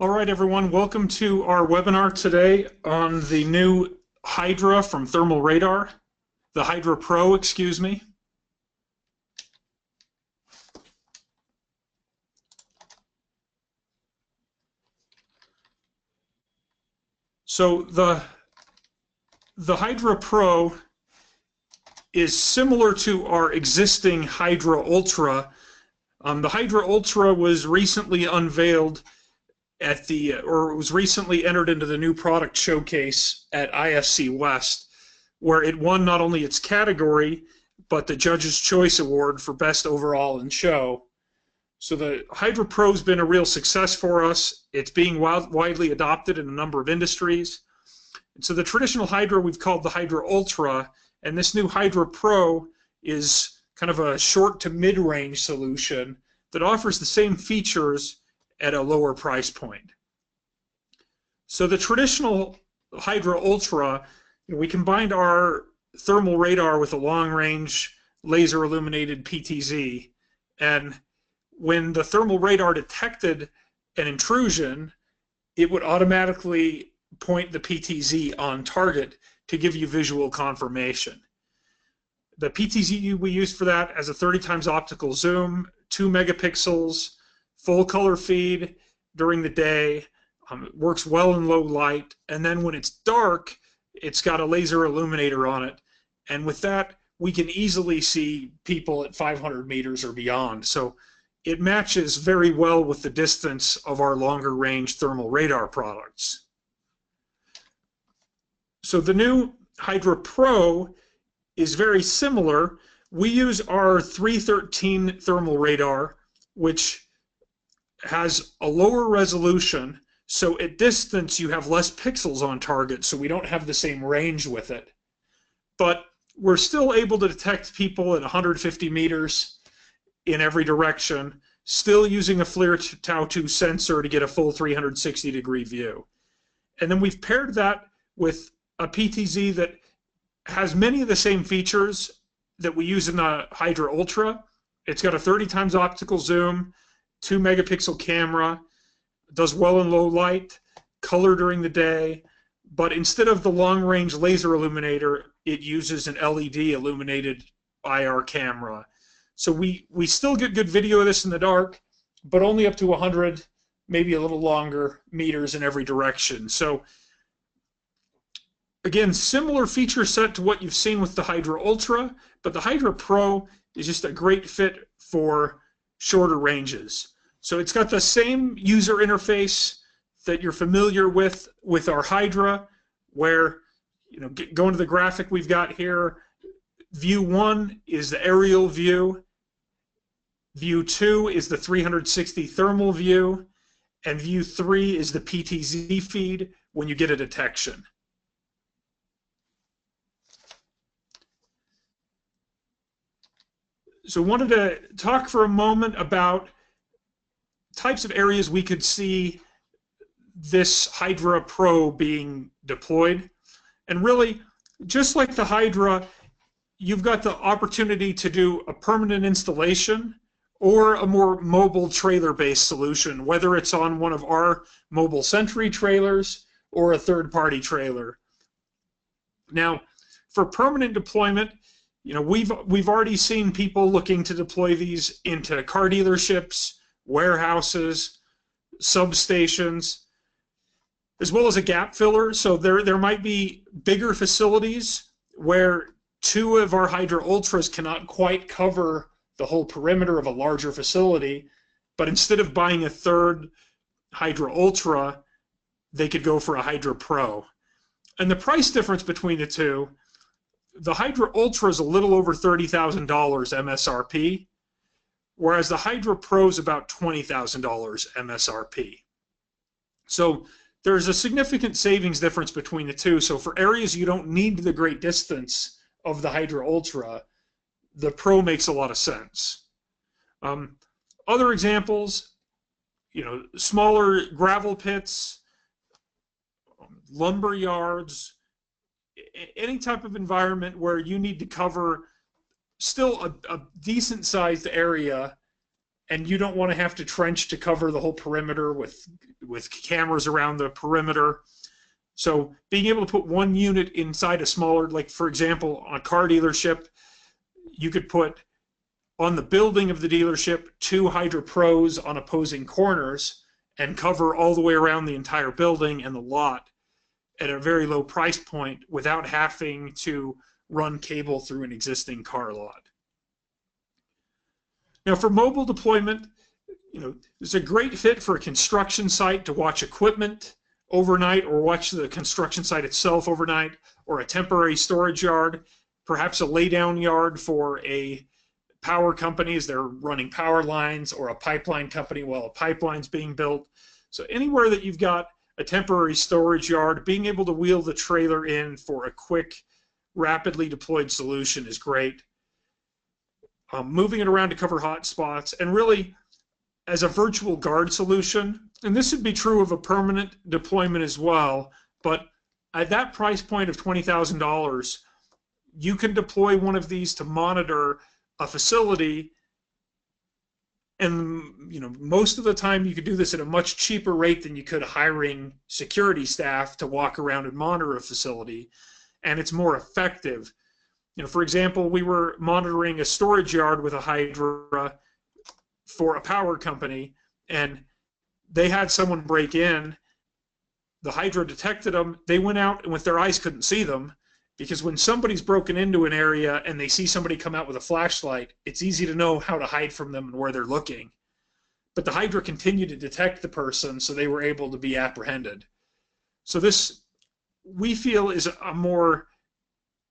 All right, everyone, welcome to our webinar today on the new Hydra from Thermal Radar, the Hydra Pro, excuse me. So the Hydra Pro is similar to our existing Hydra Ultra. The Hydra Ultra was recently unveiled was recently entered into the new product showcase at ISC West, where it won not only its category, but the Judge's Choice Award for Best Overall in Show. So the Hydra Pro has been a real success for us. It's being widely adopted in a number of industries. And so the traditional Hydra we've called the Hydra Ultra, and this new Hydra Pro is kind of a short to mid-range solution that offers the same features at a lower price point. So the traditional Hydra Ultra, we combined our thermal radar with a long-range laser illuminated PTZ, and when the thermal radar detected an intrusion, it would automatically point the PTZ on target to give you visual confirmation. The PTZ we used for that has a 30 times optical zoom, 2 megapixels, full color feed during the day. It works well in low light, and then when it's dark, it's got a laser illuminator on it, and with that we can easily see people at 500 meters or beyond. So it matches very well with the distance of our longer range thermal radar products. So the new Hydra Pro is very similar. We use our 313 thermal radar, which has a lower resolution, so at distance you have less pixels on target, so we don't have the same range with it. But we're still able to detect people at 150 meters in every direction, still using a FLIR Tau 2 sensor to get a full 360-degree view. And then we've paired that with a PTZ that has many of the same features that we use in the Hydra Ultra. It's got a 30 times optical zoom, 2 megapixel camera, does well in low light, color during the day, but instead of the long range laser illuminator, it uses an LED illuminated IR camera. So we still get good video of this in the dark, but only up to 100, maybe a little longer, meters in every direction. So again, similar feature set to what you've seen with the Hydra Ultra, but the Hydra Pro is just a great fit for shorter ranges. So it's got the same user interface that you're familiar with our Hydra, where, going to the graphic we've got here, view 1 is the aerial view, view 2 is the 360 thermal view, and view 3 is the PTZ feed when you get a detection. So I wanted to talk for a moment about types of areas we could see this Hydra Pro being deployed. And really, just like the Hydra, you've got the opportunity to do a permanent installation or a more mobile trailer-based solution, whether it's on one of our mobile Sentry trailers or a third-party trailer. Now, for permanent deployment, we've already seen people looking to deploy these into car dealerships, warehouses, substations, as well as a gap filler. So there might be bigger facilities where 2 of our Hydra Ultras cannot quite cover the whole perimeter of a larger facility, but instead of buying a third Hydra Ultra, they could go for a Hydra Pro. And the price difference between the two, the Hydra Ultra is a little over $30,000 MSRP, whereas the Hydra Pro is about $20,000 MSRP. So there's a significant savings difference between the two. So for areas you don't need the great distance of the Hydra Ultra, the Pro makes a lot of sense. Other examples, smaller gravel pits, lumber yards, any type of environment where you need to cover still a decent sized area and you don't want to have to trench to cover the whole perimeter with cameras around the perimeter. So being able to put one unit inside a smaller, like for example, on a car dealership, you could put on the building of the dealership 2 Hydra Pros on opposing corners and cover all the way around the entire building and the lot at a very low price point without having to run cable through an existing car lot. Now for mobile deployment, it's a great fit for a construction site to watch equipment overnight or watch the construction site itself overnight, or a temporary storage yard, perhaps a laydown yard for a power company as they're running power lines, or a pipeline company while a pipeline's being built. So anywhere that you've got a temporary storage yard, being able to wheel the trailer in for a quick, rapidly deployed solution is great. Moving it around to cover hot spots, and really as a virtual guard solution, and this would be true of a permanent deployment as well, but at that price point of $20,000, you can deploy one of these to monitor a facility, and most of the time you could do this at a much cheaper rate than you could hiring security staff to walk around and monitor a facility, and it's more effective. For example, we were monitoring a storage yard with a Hydra for a power company, and they had someone break in. The Hydra detected them. They went out, and with their eyes couldn't see them, because when somebody's broken into an area and they see somebody come out with a flashlight, it's easy to know how to hide from them and where they're looking. But the Hydra continued to detect the person, so they were able to be apprehended. So this, we feel, is a more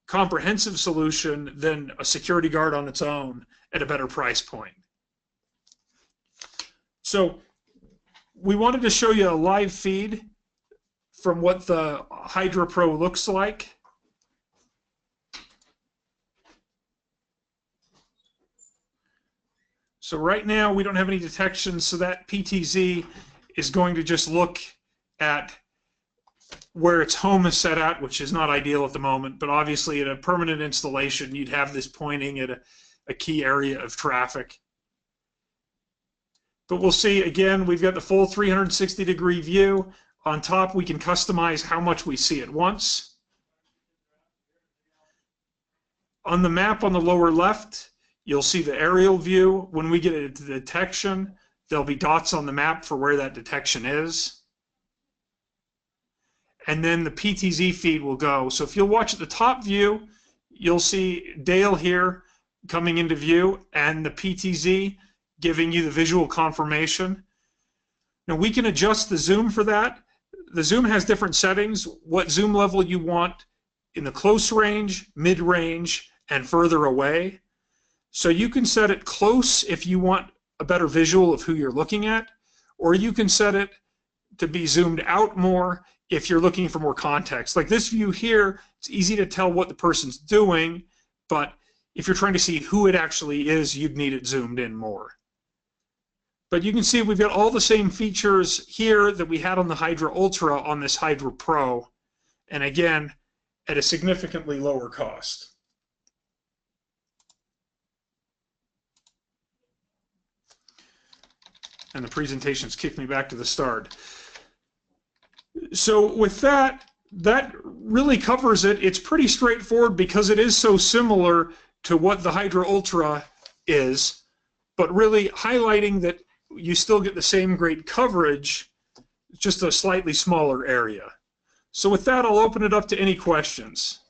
comprehensive solution than a security guard on its own at a better price point. So we wanted to show you a live feed from what the Hydra Pro looks like. So right now we don't have any detection, so that PTZ is going to just look at where its home is set at, which is not ideal at the moment, but obviously at a permanent installation you'd have this pointing at a key area of traffic. But we'll see, again, we've got the full 360-degree view. On top we can customize how much we see at once. On the map on the lower left, you'll see the aerial view. When we get a detection, there'll be dots on the map for where that detection is. And then the PTZ feed will go. So if you'll watch at the top view, you'll see Dale here coming into view and the PTZ giving you the visual confirmation. Now we can adjust the zoom for that. The zoom has different settings, what zoom level you want in the close range, mid-range, and further away. So you can set it close if you want a better visual of who you're looking at, or you can set it to be zoomed out more if you're looking for more context. Like this view here, it's easy to tell what the person's doing, but if you're trying to see who it actually is, you'd need it zoomed in more. But you can see we've got all the same features here that we had on the Hydra Ultra on this Hydra Pro, and again, at a significantly lower cost. And the presentations kicked me back to the start. So with that really covers it. It's pretty straightforward because it is so similar to what the Hydra Ultra is, but really highlighting that you still get the same great coverage, just a slightly smaller area. So with that, I'll open it up to any questions.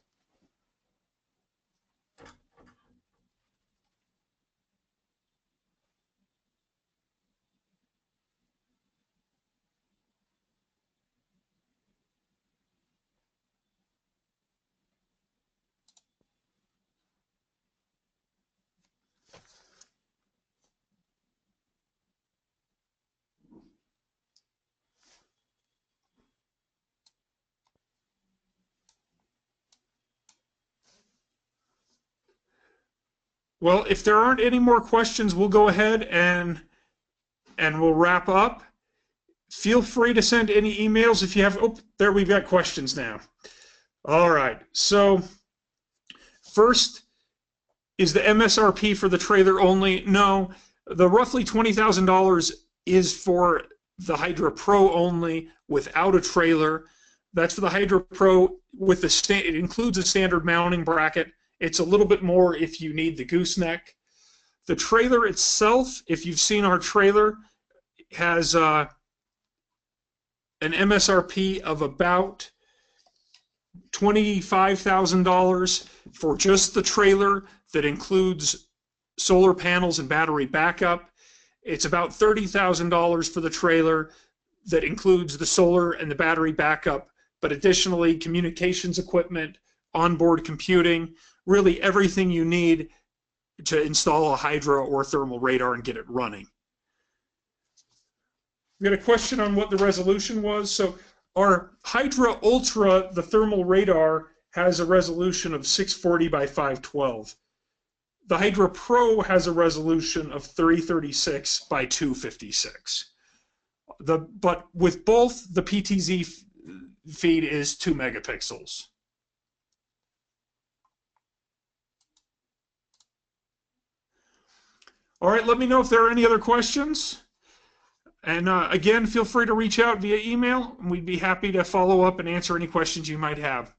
Well, if there aren't any more questions, we'll go ahead and we'll wrap up. Feel free to send any emails if you have. Oh, there, we've got questions now. All right. So first, is the MSRP for the trailer only? No. The roughly $20,000 is for the Hydra Pro only without a trailer. That's for the Hydra Pro with the it includes a standard mounting bracket. It's a little bit more if you need the gooseneck. The trailer itself, if you've seen our trailer, has an MSRP of about $25,000 for just the trailer that includes solar panels and battery backup. It's about $30,000 for the trailer that includes the solar and the battery backup, but additionally communications equipment, onboard computing, really everything you need to install a Hydra or thermal radar and get it running. We got a question on what the resolution was. So our Hydra Ultra, the thermal radar, has a resolution of 640 by 512. The Hydra Pro has a resolution of 336 by 256. But with both, the PTZ feed is 2 megapixels. All right, let me know if there are any other questions. And again, feel free to reach out via email, and we'd be happy to follow up and answer any questions you might have.